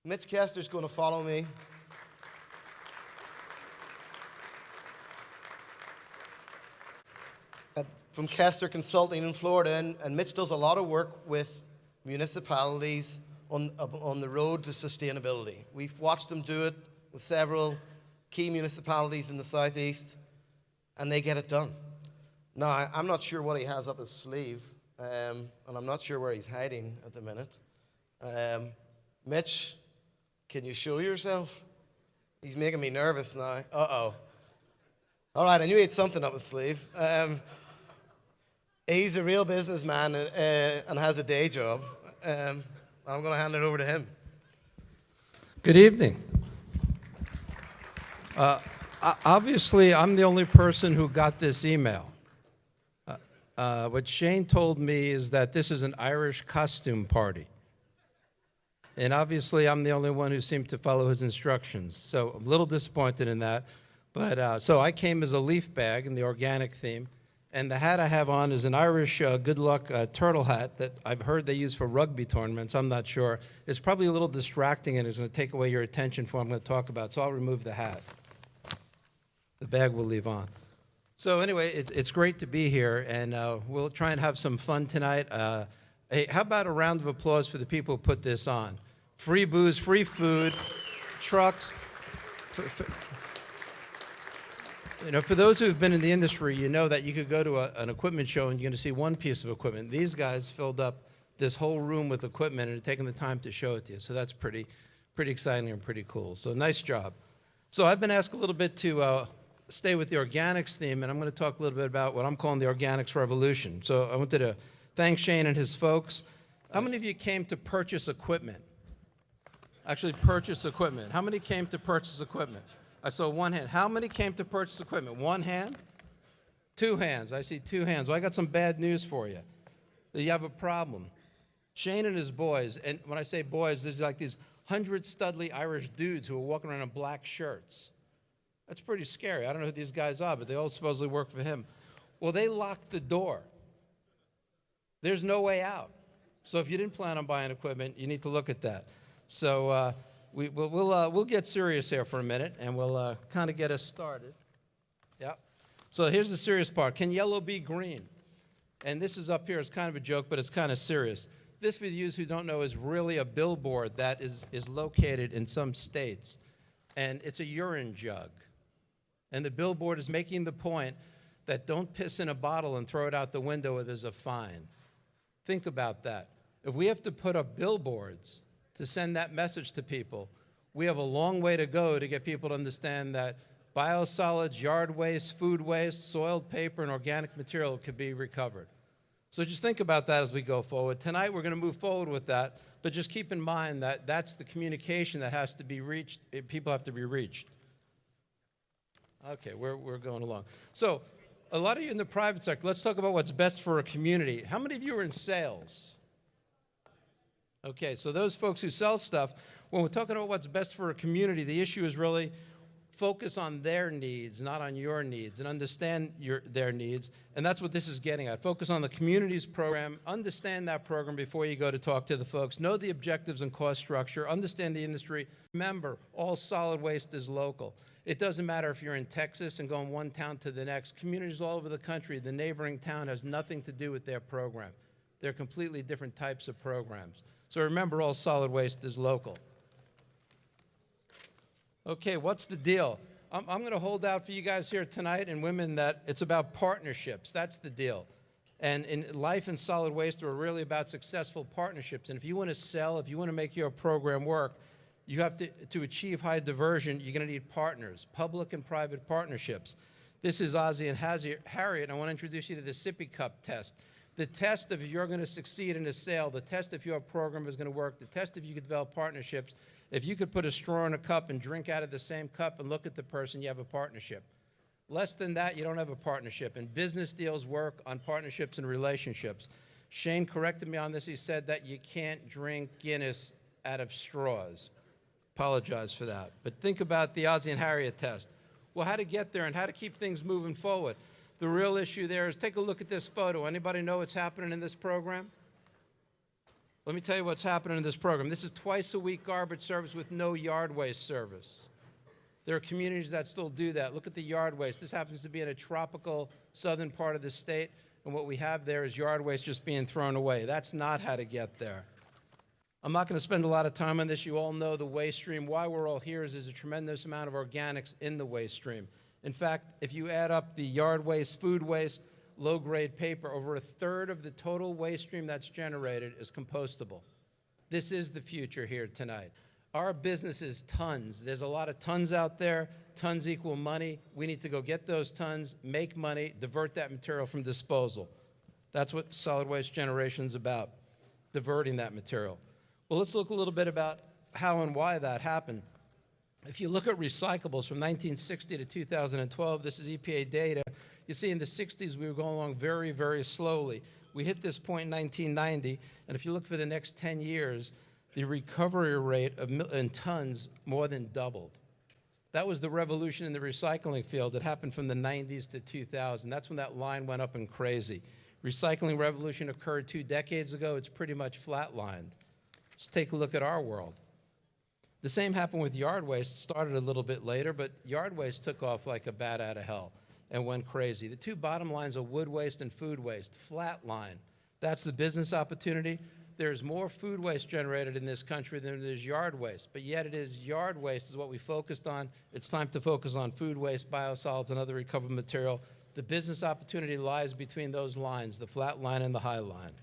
Mitch Kessler's going to follow me. From Kessler Consulting in Florida, and Mitch does a lot of work with municipalities on the road to sustainability. We've watched him do it with several key municipalities in the southeast, and they get it done. Now, I'm not sure what he has up his sleeve, and I'm not sure where he's hiding at the minute. Mitch, can you show yourself? He's making me nervous now. Uh-oh. All right, I knew he had something up his sleeve. He's a real businessman and has a day job. I'm going to hand it over to him. Good evening. Obviously, I'm the only person who got this email. What Shane told me is that this is an Irish costume party. And obviously, I'm the only one who seemed to follow his instructions. So I'm a little disappointed in that. But so I came as a leaf bag in the organic theme. And the hat I have on is an Irish good luck turtle hat that I've heard they use for rugby tournaments. I'm not sure. It's probably a little distracting and it's going to take away your attention from what I'm going to talk about. So I'll remove the hat. The bag we'll leave on. So anyway, it's great to be here, and we'll try and have some fun tonight. Hey, how about a round of applause for the people who put this on? Free booze, free food, trucks. You know, for those who've been in the industry, you know that you could go to an equipment show and you're going to see one piece of equipment. These guys filled up this whole room with equipment and have taken the time to show it to you. So that's pretty exciting and pretty cool. So nice job. So I've been asked a little bit to stay with the organics theme, and I'm going to talk a little bit about what I'm calling the organics revolution. So I wanted to thank Shane and his folks. How many of you came to purchase equipment? Actually purchase equipment. How many came to purchase equipment? I saw one hand. How many came to purchase equipment? One hand? Two hands. I see two hands. Well, I got some bad news for you. You have a problem. Shane and his boys, and when I say boys, there's like these 100 studly Irish dudes who are walking around in black shirts. That's pretty scary. I don't know who these guys are, but they all supposedly work for him. Well, they locked the door. There's no way out. So if you didn't plan on buying equipment, you need to look at that. So we'll get serious here for a minute, and we'll kind of get us started. Yeah. So here's the serious part. Can yellow be green? And this is up here. It's kind of a joke, but it's kind of serious. This, for you who don't know, is really a billboard that is located in some states, and it's a urine jug. And the billboard is making the point that don't piss in a bottle and throw it out the window or there's a fine. Think about that. If we have to put up billboards to send that message to people, we have a long way to go to get people to understand that biosolids, yard waste, food waste, soiled paper, and organic material could be recovered. So just think about that as we go forward. Tonight we're going to move forward with that, but just keep in mind that that's the communication that has to be reached. People have to be reached. Okay, we're going along. So a lot of you in the private sector, let's talk about what's best for a community. How many of you are in sales? Okay, so those folks who sell stuff, when we're talking about what's best for a community, the issue is really focus on their needs, not on your needs, and understand their needs. And that's what this is getting at. Focus on the community's program, understand that program before you go to talk to the folks, know the objectives and cost structure, understand the industry. Remember, all solid waste is local. It doesn't matter if you're in Texas and going one town to the next. Communities all over the country, the neighboring town has nothing to do with their program. They're completely different types of programs. So remember, all solid waste is local. Okay, what's the deal? I'm going to hold out for you guys here tonight and women that it's about partnerships. That's the deal. And in life and solid waste are really about successful partnerships. And if you want to sell, if you want to make your program work, you have to achieve high diversion, you're going to need partners, public and private partnerships. This is Ozzie and Harriet, and I want to introduce you to the sippy cup test. The test of if you're going to succeed in a sale, the test if your program is going to work, the test if you could develop partnerships. If you could put a straw in a cup and drink out of the same cup and look at the person, you have a partnership. Less than that, you don't have a partnership. And business deals work on partnerships and relationships. Shane corrected me on this. He said that you can't drink Guinness out of straws. Apologize for that. But think about the Ozzie and Harriet test. Well, how to get there and how to keep things moving forward. The real issue there is take a look at this photo. Anybody know what's happening in this program? Let me tell you what's happening in this program. This is twice a week garbage service with no yard waste service. There are communities that still do that. Look at the yard waste. This happens to be in a tropical southern part of the state, and what we have there is yard waste just being thrown away. That's not how to get there. I'm not going to spend a lot of time on this. You all know the waste stream. Why we're all here is there's a tremendous amount of organics in the waste stream. In fact, if you add up the yard waste, food waste, low-grade paper, over a third of the total waste stream that's generated is compostable. This is the future here tonight. Our business is tons. There's a lot of tons out there. Tons equal money. We need to go get those tons, make money, divert that material from disposal. That's what solid waste generation is about, diverting that material. Well, let's look a little bit about how and why that happened. If you look at recyclables from 1960 to 2012, this is EPA data. You see in the 60s, we were going along very, very slowly. We hit this point in 1990, and if you look for the next 10 years, the recovery rate in tons more than doubled. That was the revolution in the recycling field that happened from the 90s to 2000. That's when that line went up and crazy. Recycling revolution occurred 2 decades ago. It's pretty much flatlined. Let's take a look at our world. The same happened with yard waste. It started a little bit later, but yard waste took off like a bat out of hell and went crazy. The two bottom lines are wood waste and food waste, flat line. That's the business opportunity. There's more food waste generated in this country than there's yard waste, but yet it is yard waste is what we focused on. It's time to focus on food waste, biosolids, and other recovered material. The business opportunity lies between those lines, the flat line and the high line.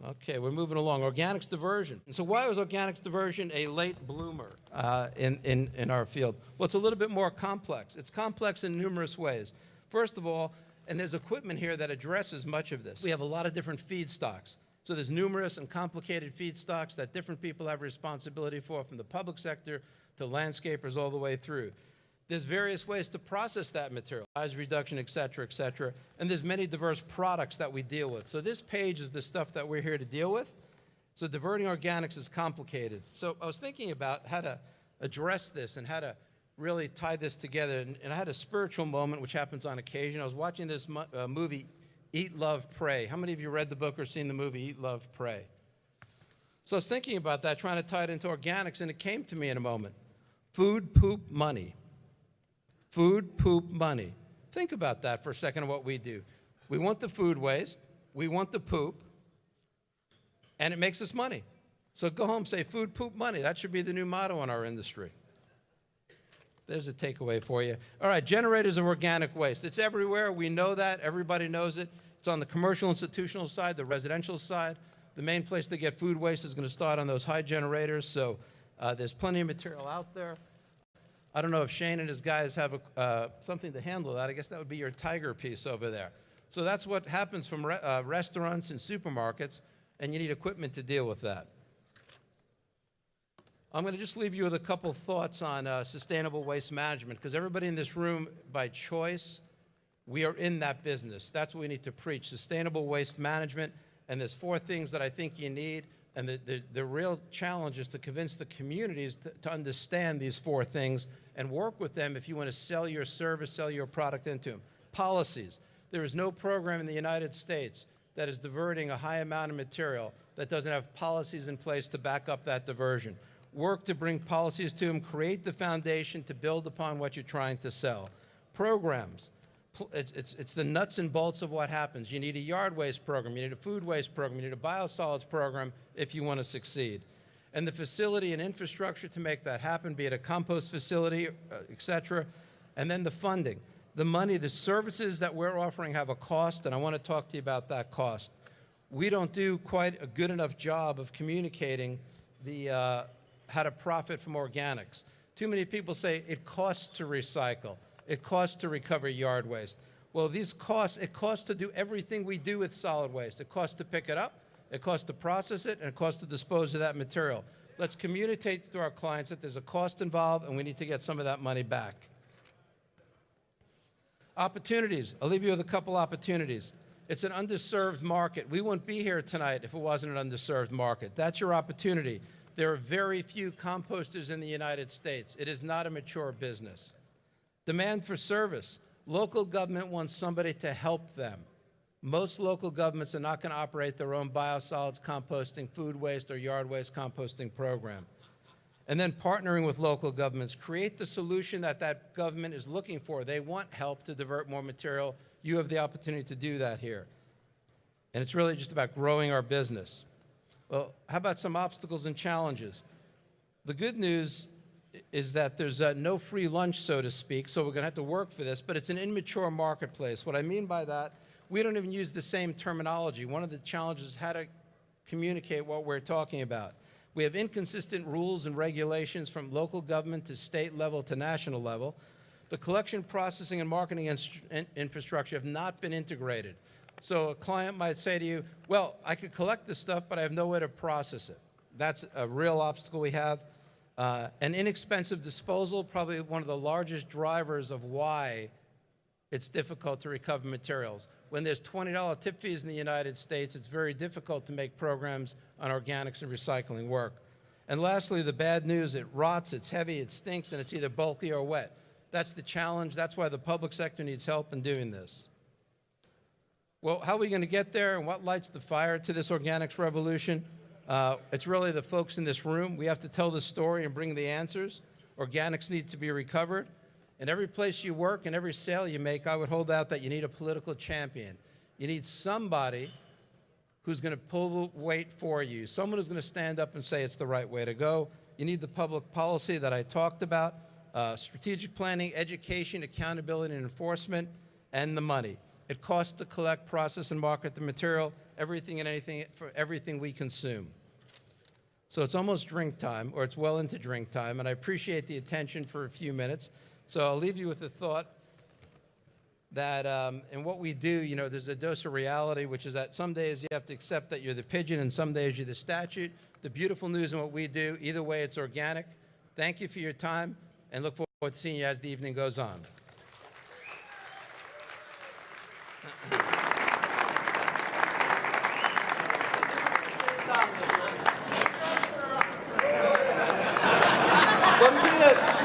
Okay, we're moving along. Organics diversion. And so why was organics diversion a late bloomer in our field? Well, it's a little bit more complex. It's complex in numerous ways. First of all, and there's equipment here that addresses much of this. We have a lot of different feedstocks. So there's numerous and complicated feedstocks that different people have responsibility for, from the public sector to landscapers all the way through. There's various ways to process that material, size reduction, et cetera, and there's many diverse products that we deal with. So this page is the stuff that we're here to deal with. So diverting organics is complicated. So I was thinking about how to address this and how to really tie this together, and I had a spiritual moment, which happens on occasion. I was watching this movie, Eat, Love, Pray. How many of you read the book or seen the movie Eat, Love, Pray? So I was thinking about that, trying to tie it into organics, and it came to me in a moment. Food, poop, money. Food, poop, money. Think about that for a second of what we do. We want the food waste, we want the poop, and it makes us money. So go home, say food, poop, money. That should be the new motto in our industry. There's a takeaway for you. All right, generators of organic waste. It's everywhere. We know that. Everybody knows it. It's on the commercial institutional side, the residential side. The main place to get food waste is going to start on those high generators, so there's plenty of material out there. I don't know if Shane and his guys have something to handle that. I guess that would be your tiger piece over there. So that's what happens from restaurants and supermarkets, and you need equipment to deal with that. I'm going to just leave you with a couple thoughts on sustainable waste management, because everybody in this room, by choice, we are in that business. That's what we need to preach, sustainable waste management, and there's 4 things that I think you need, and the real challenge is to convince the communities to understand these 4 things and work with them if you want to sell your service, sell your product into them. Policies. There is no program in the United States that is diverting a high amount of material that doesn't have policies in place to back up that diversion. Work to bring policies to them, create the foundation to build upon what you're trying to sell. Programs. It's the nuts and bolts of what happens. You need a yard waste program, you need a food waste program, you need a biosolids program if you want to succeed. And the facility and infrastructure to make that happen, be it a compost facility, et cetera. And then the funding. The money, the services that we're offering have a cost, and I want to talk to you about that cost. We don't do quite a good enough job of communicating how to profit from organics. Too many people say it costs to recycle. It costs to recover yard waste. Well, these costs, it costs to do everything we do with solid waste. It costs to pick it up, it costs to process it, and it costs to dispose of that material. Let's communicate to our clients that there's a cost involved and we need to get some of that money back. Opportunities. I'll leave you with a couple opportunities. It's an underserved market. We wouldn't be here tonight if it wasn't an underserved market. That's your opportunity. There are very few composters in the United States. It is not a mature business. Demand for service. Local government wants somebody to help them. Most local governments are not going to operate their own biosolids composting, food waste, or yard waste composting program. And then partnering with local governments, create the solution that that government is looking for. They want help to divert more material. You have the opportunity to do that here. And it's really just about growing our business. Well, how about some obstacles and challenges? The good news is that there's no free lunch, so to speak, so we're going to have to work for this, but it's an immature marketplace. What I mean by that, we don't even use the same terminology. One of the challenges is how to communicate what we're talking about. We have inconsistent rules and regulations from local government to state level to national level. The collection, processing, and marketing infrastructure have not been integrated. So a client might say to you, well, I could collect this stuff, but I have no way to process it. That's a real obstacle we have. An inexpensive disposal, probably one of the largest drivers of why it's difficult to recover materials. When there's $20 tip fees in the United States, it's very difficult to make programs on organics and recycling work. And lastly, the bad news, it rots, it's heavy, it stinks, and it's either bulky or wet. That's the challenge. That's why the public sector needs help in doing this. Well, how are we going to get there, and what lights the fire to this organics revolution? It's really the folks in this room. We have to tell the story and bring the answers. Organics need to be recovered. In every place you work and every sale you make, I would hold out that you need a political champion. You need somebody who's going to pull the weight for you, someone who's going to stand up and say it's the right way to go. You need the public policy that I talked about, strategic planning, education, accountability, and enforcement, and the money. It costs to collect, process, and market the material, everything and anything, for everything we consume. So it's almost drink time, or it's well into drink time, and I appreciate the attention for a few minutes. So I'll leave you with the thought that in what we do, you know, there's a dose of reality, which is that some days you have to accept that you're the pigeon and some days you're the statute. The beautiful news in what we do, either way, it's organic. Thank you for your time, and look forward to seeing you as the evening goes on. Buenos días.